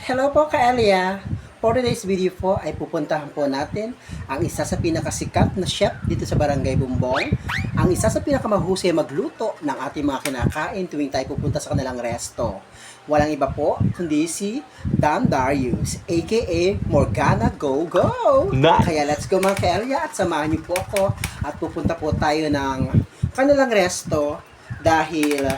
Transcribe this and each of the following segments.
Hello po Kaelia! For today's video po ay pupuntahan po natin ang isa sa pinakasikat na chef dito sa Barangay Bumbong, ang isa sa pinakamahusay magluto ng ating mga kinakain tuwing tayo pupunta sa kanilang resto. Walang iba po kundi si Dan Darius aka Morgana Go Go! Nice. Kaya let's go mga Kaelia at samahan niyo po ako at pupunta po tayo ng kanilang resto dahil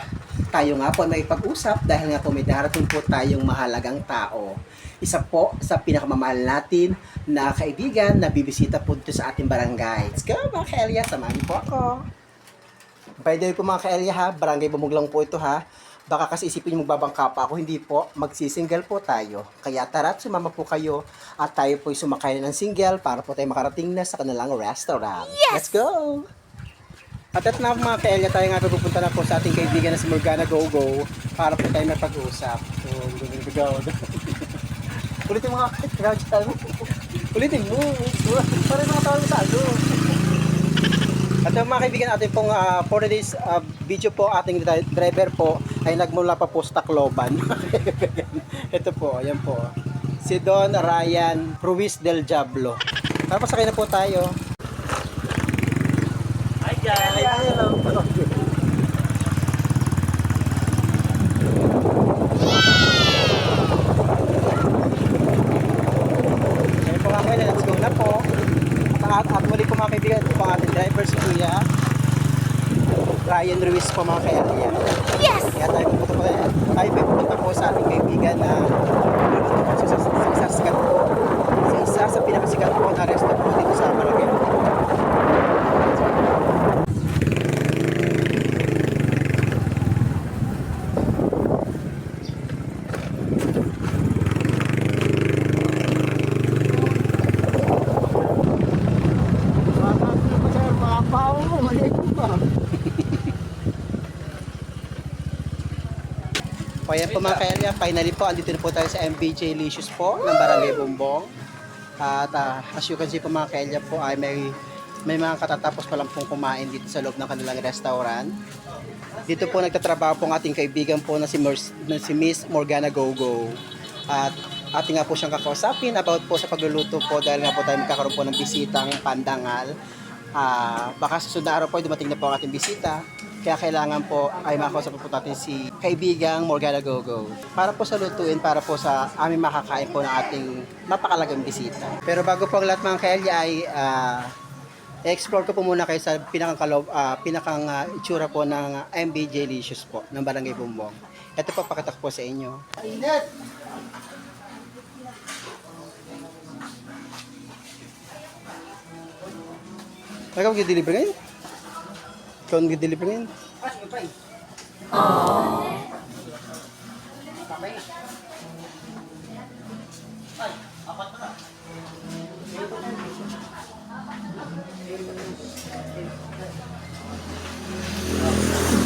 tayo nga po may pag-usap dahil nga po may darating po tayong mahalagang tao. Isa po sa pinakamamahal natin na kaibigan na bibisita po dito sa ating barangay. Let's go mga Kaelia, samahan niyo po ako. By the way po mga Kaelia ha, barangay Bumug lang po ito ha. Baka kasi isipin niyo magbabangka pa ako, hindi po, magsisingle po tayo. Kaya tara, sumama po kayo at tayo po sumakay ng single para po tayo makarating na sa kanilang restaurant. Yes! Let's go! At ito na mga Kaelia, tayo nga pupunta na po sa ating kaibigan na si Morgana Go Go para po tayo mapag-usap. So, go. Ulitin mga Kaelia. Ulitin mo. Para mga tawag sa ano. At mga kaibigan natin pong for today's video po, ating driver po ay nagmula pa po sa Tacloban. Ito po, ayan po. Si Don Ryan Ruiz del Diablo. Tapos sakay na po tayo. Hello. Ayun po mga kaibigan, let's go na po. At muli po mga kaibigan, ito po ang ating driver si Kuya Ryan Ruiz po mga kaibigan. Yes! Kaya tayo pupunta po sa ating kaibigan na sa sikat po. Sa isa sa pinakasikat po na resto po dito sa Barangay. O ayan po mga Kaelia, finally po, andito na po tayo sa MBJ Licious po ng Barangay Bumbong. At as you can see po mga Kaelia po ay may mga katatapos pa lang pong kumain dito sa loob ng kanilang restaurant. Dito po nagtatrabaho po ang ating kaibigan po na si Miss Morgana Go Go. At ating nga po siyang kakausapin about po sa pagluluto po dahil nga po tayo magkakaroon po ng bisitang pandangal. Baka sa sunod na araw po ay dumating na po ang ating bisita. Kaya kailangan po ay makausap po natin si kaibigang Morgana Go Go para po sa lutuin, para po sa aming makakain po ng ating mapakalagang bisita. Pero bago po ang lahat mga Kaelia ay explore ko po muna kayo sa pinakang itsura po ng MBJ Licious po ng Barangay Bumbong. Ito po, pakita ko po sa inyo. Init! Ikaw mag-deliver ngayon? Ikaw mag-deliver ngayon? Sige pa eh.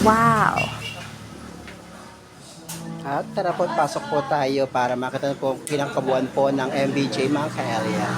Wow! At tara po, pasok po tayo para makita po pinangkabuuan po ng MBJ mga Kaelia.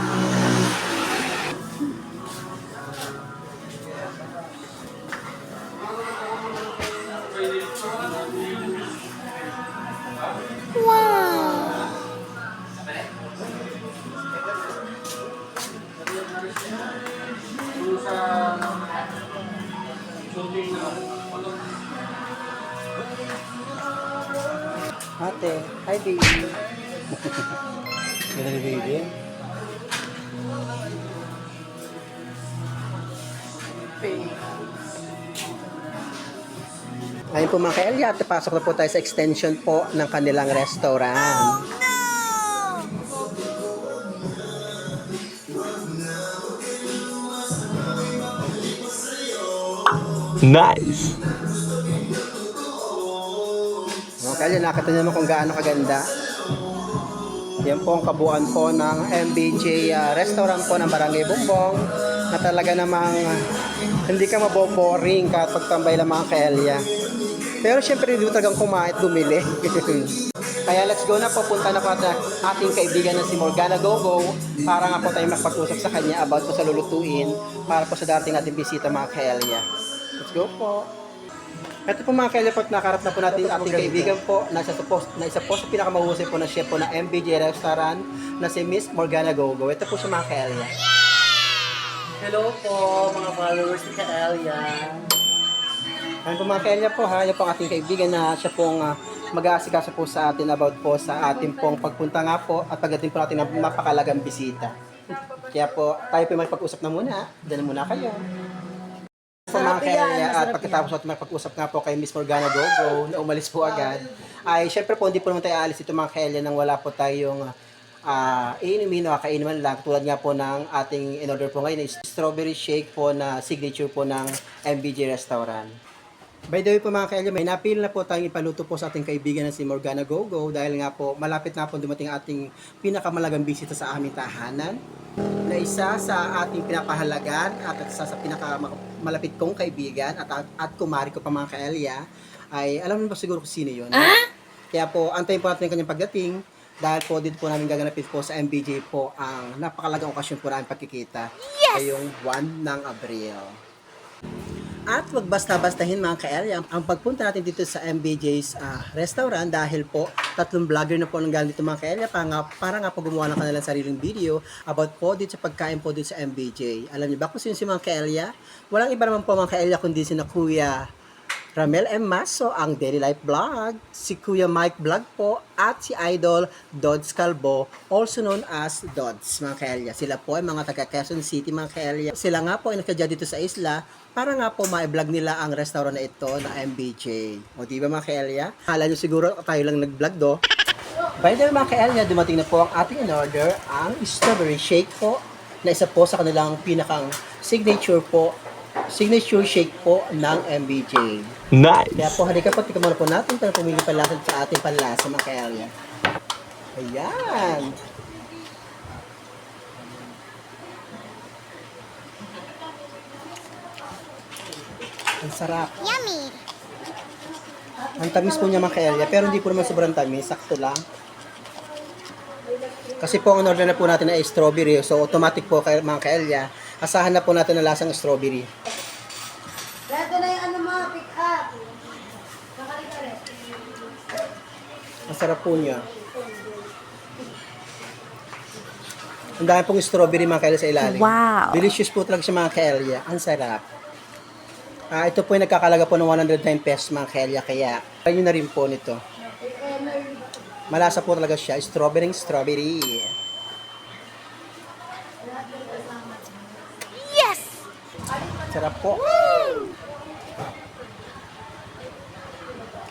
Ate, hi baby. Ganda ni baby. Ayun po mga Kaelia, at pasok na po tayo sa extension po ng kanilang restaurant. Nice. Mga Kaelia, nakita niyo naman kung gaano kaganda. Yan po ang kabuuan po ng MBJ restaurant po ng Barangay Bumbong na talaga namang hindi ka maboboring kahit pagtambay lang mga Kaelia. Pero syempre dito talagang kumain at bumili. Kaya let's go na po, punta na po ating kaibigan na si Morgana Go Go para nga po tayo makapag-usap sa kanya about po sa lulutuin para po sa dating ating bisita mga Kaelia. Let's go po. Ito po mga kailapot, nakaharap na po natin yung ating kaibigan po na isa po sa pinakamahusay po na chef po ng MBJ Restaurant na si Miss Morgana Gogo. Ito po siya mga kailya. Hello po mga followers ni Kaelia. Ayun po mga kailya po ha, yan po ang ating kaibigan na siya pong mag-aasikaso po sa atin about po sa ating pong pagpunta nga po at pagdating po natin ng mapakalagang bisita. Kaya po, tayo po may pag-usap na muna. Diyan na muna kayo. Po mga kailya, at pagkatapos natin magpag-usap nga po kay Miss Morgana Gogo na umalis po agad, ay syempre po hindi po naman tayo aalis dito mga kailya nang wala po tayong iinumin o kainuman lang. Tulad nga po ng ating in-order po ngayon is strawberry shake po na signature po ng MBJ Restaurant. By the way po mga kailya, may napili na po tayong ipaluto po sa ating kaibigan na si Morgana Gogo dahil nga po malapit na po dumating ating pinakamalagang bisita sa aming tahanan na isa sa ating pinapahalagan at isa sa pinakamalapit kong kaibigan at kumari ko pa mga kailya ay alam mo ba siguro kung sino yun? Kaya po antayin po natin ang kanyang pagdating dahil po dito po namin gaganapin po sa MBJ po ang napakalagang okasyon po namin pagkikita ngayong buwan ng Abril. At wag basta-bastahin mga kaelya ang pagpunta natin dito sa MBJ's restaurant dahil po 3 vlogger na po nang galing dito mga kaelya para nga po gumawa ng kanilang sariling video about po dito sa pagkain po dito sa MBJ. Alam niyo ba kung sino si mga kaelya? Walang iba naman po mga kaelya kundi si na Kuya Ramel M. Maso, ang Daily Life Vlog, si Kuya Mike Vlog po, at si Idol Dodds Calbo, also known as Dodds, mga kaelya. Sila po ay mga taga Quezon City, mga kaelya. Sila nga po ay nakadya dito sa isla para nga po ma-vlog nila ang restaurant na ito na MBJ. O diba mga kaelya? Kala nyo siguro tayo lang nag-vlog do. By the way mga kaelya, dumating na po ang ating in-order, ang strawberry shake po, na isa po sa kanilang pinakang signature shake po ng MBJ. Nice. Kaya po, halika po, tika muna po natin para pumili palasa sa ating panlasa mga kaelya. Ayan. Ang sarap. Yummy! Ang tamis po niya mga kaelya, pero hindi po naman sobrang tamis, sakto lang. Kasi po ang order na po natin ay strawberry, so automatic po mga kaelya, asahan na po natin ang lasang strawberry. Reto na yung ano mo, pick up. Ang sarap po niya. Ang dami pong strawberry mga kaelya sa ilalim. Wow. Delicious po talaga siya mga kaelya. Ang sarap. Ito po ay nagkakalaga po ng 109 pesos mga kaelya. Kaya, ayun na rin po nito. Malasa po talaga siya. Strawberry. Yes! Sarap po.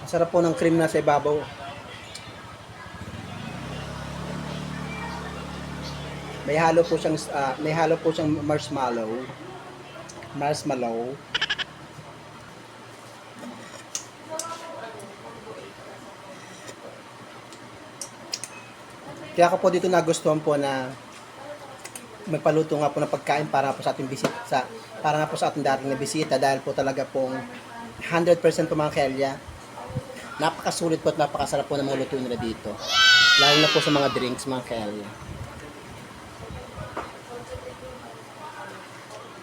Sarap po ng cream na sa ibabaw. May halo po siyang marshmallow. Kaya ako po dito nagustuhan po na magpaluto nga po ng pagkain para po sa ating bisita, para nga po sa ating dating na bisita dahil po talaga pong 100% po mga kaelya. Napakasulit po at napakasarap po ng mga luto nila dito. Lalo na po sa mga drinks mga kaelya.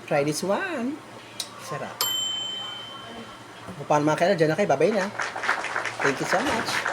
Try this one. Sarap. O paano mga kaelya, dyan na kayo. Bye-bye na. Thank you so much.